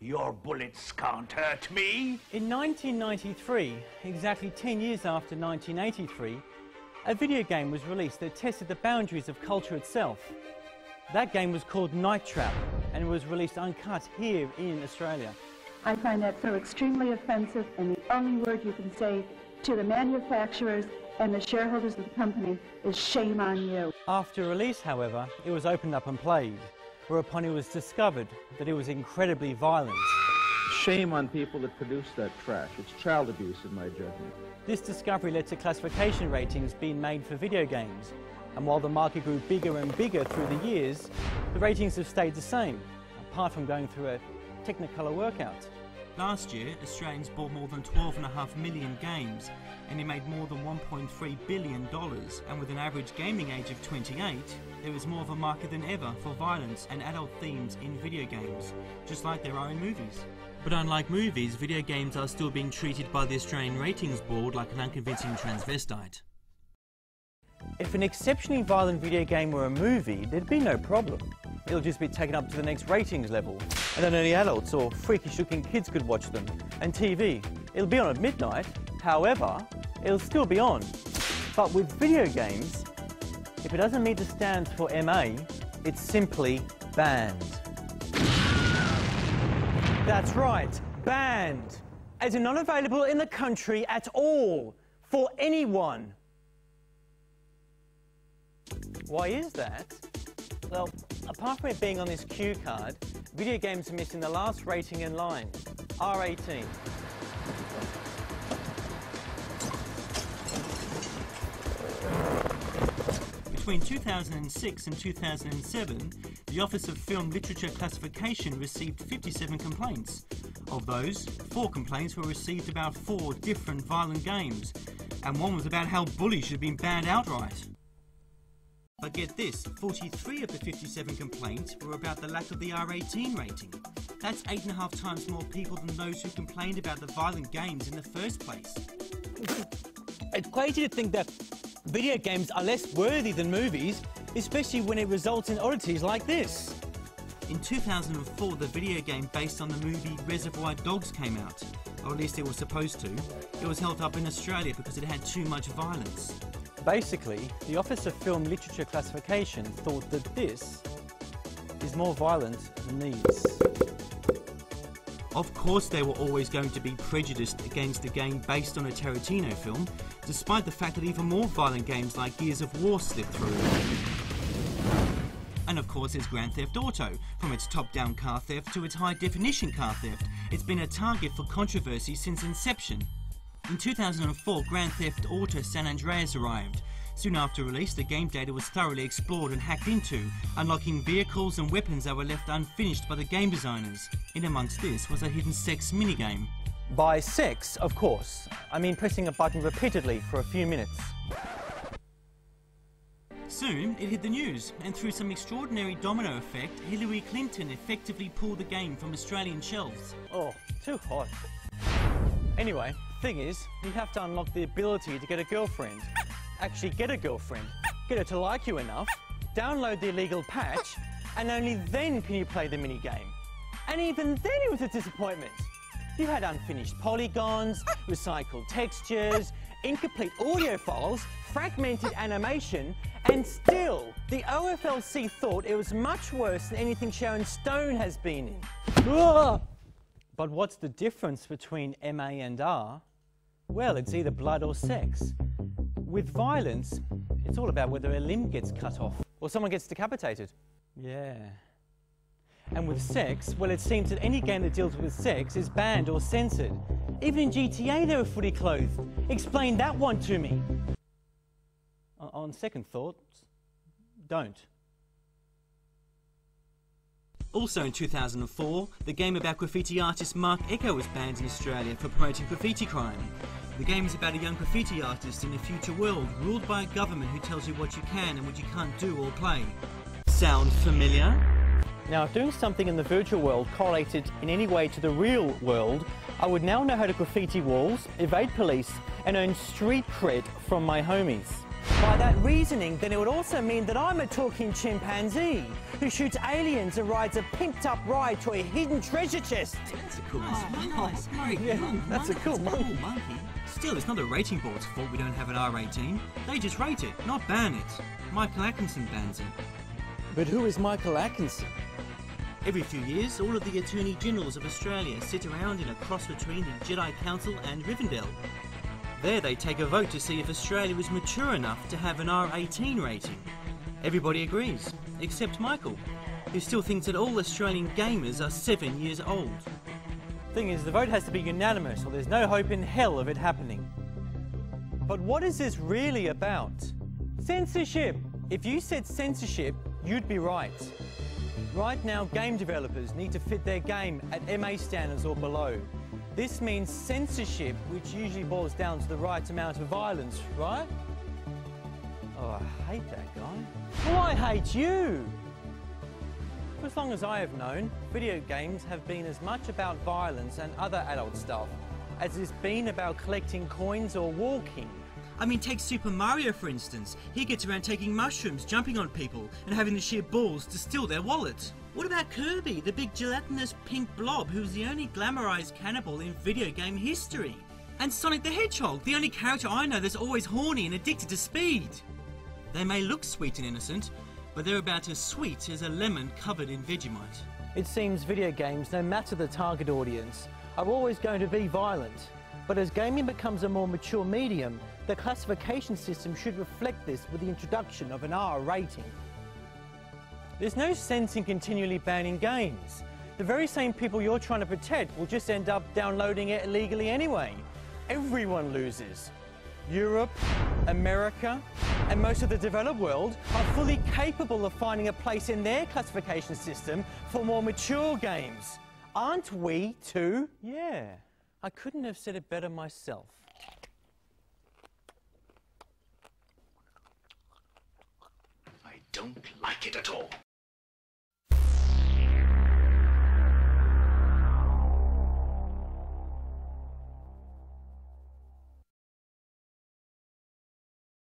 Your bullets can't hurt me. In 1993, exactly 10 years after 1983, a video game was released that tested the boundaries of culture itself. That game was called Night Trap, and it was released uncut here in Australia. I find that so extremely offensive, and the only word you can say to the manufacturers and the shareholders of the company is shame on you. After release, however, it was opened up and played, whereupon it was discovered that it was incredibly violent. Shame on people that produce that trash. It's child abuse in my judgment. This discovery led to classification ratings being made for video games, and while the market grew bigger and bigger through the years, the ratings have stayed the same, apart from going through a Technicolor workout. Last year, Australians bought more than 12.5 million games, and it made more than $1.3 billion, and with an average gaming age of 28, there is more of a market than ever for violence and adult themes in video games, just like there are in movies. But unlike movies, video games are still being treated by the Australian Ratings Board like an unconvincing transvestite. If an exceptionally violent video game were a movie, there'd be no problem. It'll just be taken up to the next ratings level, and then only adults or freakish-looking kids could watch them. And TV, it'll be on at midnight, however, it'll still be on. But with video games, if it doesn't meet the stands for MA, it's simply banned. That's right, banned. As in not available in the country at all, for anyone. Why is that? Well, apart from it being on this cue card, video games are missing the last rating in line, R18. Between 2006 and 2007, the Office of Film Literature Classification received 57 complaints. Of those, 4 complaints were received about 4 different violent games, and one was about how Bully should have been banned outright. But get this, 43 of the 57 complaints were about the lack of the R18 rating. That's 8.5 times more people than those who complained about the violent games in the first place. It's crazy to think that video games are less worthy than movies, especially when it results in oddities like this. In 2004, the video game based on the movie Reservoir Dogs came out, or at least it was supposed to. It was held up in Australia because it had too much violence. Basically, the Office of Film Literature Classification thought that this is more violent than these. Of course they were always going to be prejudiced against a game based on a Tarantino film, despite the fact that even more violent games like Gears of War slipped through. And of course there's Grand Theft Auto. From its top-down car theft to its high-definition car theft, it's been a target for controversy since inception. In 2004, Grand Theft Auto San Andreas arrived. Soon after release, the game data was thoroughly explored and hacked into, unlocking vehicles and weapons that were left unfinished by the game designers. In amongst this was a hidden sex minigame. By sex, of course, I mean pressing a button repeatedly for a few minutes. Soon, it hit the news, and through some extraordinary domino effect, Hillary Clinton effectively pulled the game from Australian shelves. Oh, too hot. Anyway, thing is, you have to unlock the ability to get a girlfriend. Actually get a girlfriend, get her to like you enough, download the illegal patch, and only then can you play the minigame. And even then it was a disappointment. You had unfinished polygons, recycled textures, incomplete audio files, fragmented animation, and still, the OFLC thought it was much worse than anything Sharon Stone has been in. Ugh! But what's the difference between MA and R? Well, it's either blood or sex. With violence, it's all about whether a limb gets cut off or someone gets decapitated. Yeah. And with sex, well, it seems that any game that deals with sex is banned or censored. Even in GTA, they were fully clothed. Explain that one to me. On second thoughts, don't. Also in 2004, the game about graffiti artist Mark Echo was banned in Australia for promoting graffiti crime. The game is about a young graffiti artist in a future world ruled by a government who tells you what you can and what you can't do or play. Sound familiar? Now, if doing something in the virtual world correlated in any way to the real world, I would now know how to graffiti walls, evade police, and earn street cred from my homies. By that reasoning, then it would also mean that I'm a talking chimpanzee who shoots aliens and rides a pimped-up ride to a hidden treasure chest. That's a cool nice. Yeah, that's a cool monkey. Still, it's not the rating board's fault we don't have an R18. They just rate it, not ban it. Michael Atkinson bans it. But who is Michael Atkinson? Every few years, all of the Attorney Generals of Australia sit around in a cross between the Jedi Council and Rivendell. There they take a vote to see if Australia is mature enough to have an R18 rating. Everybody agrees, except Michael, who still thinks that all Australian gamers are 7 years old. Thing is, the vote has to be unanimous or there's no hope in hell of it happening. But what is this really about? Censorship! If you said censorship, you'd be right. Right now, game developers need to fit their game at MA standards or below. This means censorship, which usually boils down to the right amount of violence, right? Oh, I hate that guy. Well, I hate you! For as long as I have known, video games have been as much about violence and other adult stuff as it's been about collecting coins or walking. I mean, take Super Mario for instance. He gets around taking mushrooms, jumping on people, and having the sheer balls to steal their wallet. What about Kirby, the big gelatinous pink blob who's the only glamorized cannibal in video game history? And Sonic the Hedgehog, the only character I know that's always horny and addicted to speed. They may look sweet and innocent, but they're about as sweet as a lemon covered in Vegemite. It seems video games, no matter the target audience, are always going to be violent. But as gaming becomes a more mature medium, the classification system should reflect this with the introduction of an R rating. There's no sense in continually banning games. The very same people you're trying to protect will just end up downloading it illegally anyway. Everyone loses. Europe, America, and most of the developed world are fully capable of finding a place in their classification system for more mature games. Aren't we too? Yeah, I couldn't have said it better myself. I don't like it at all.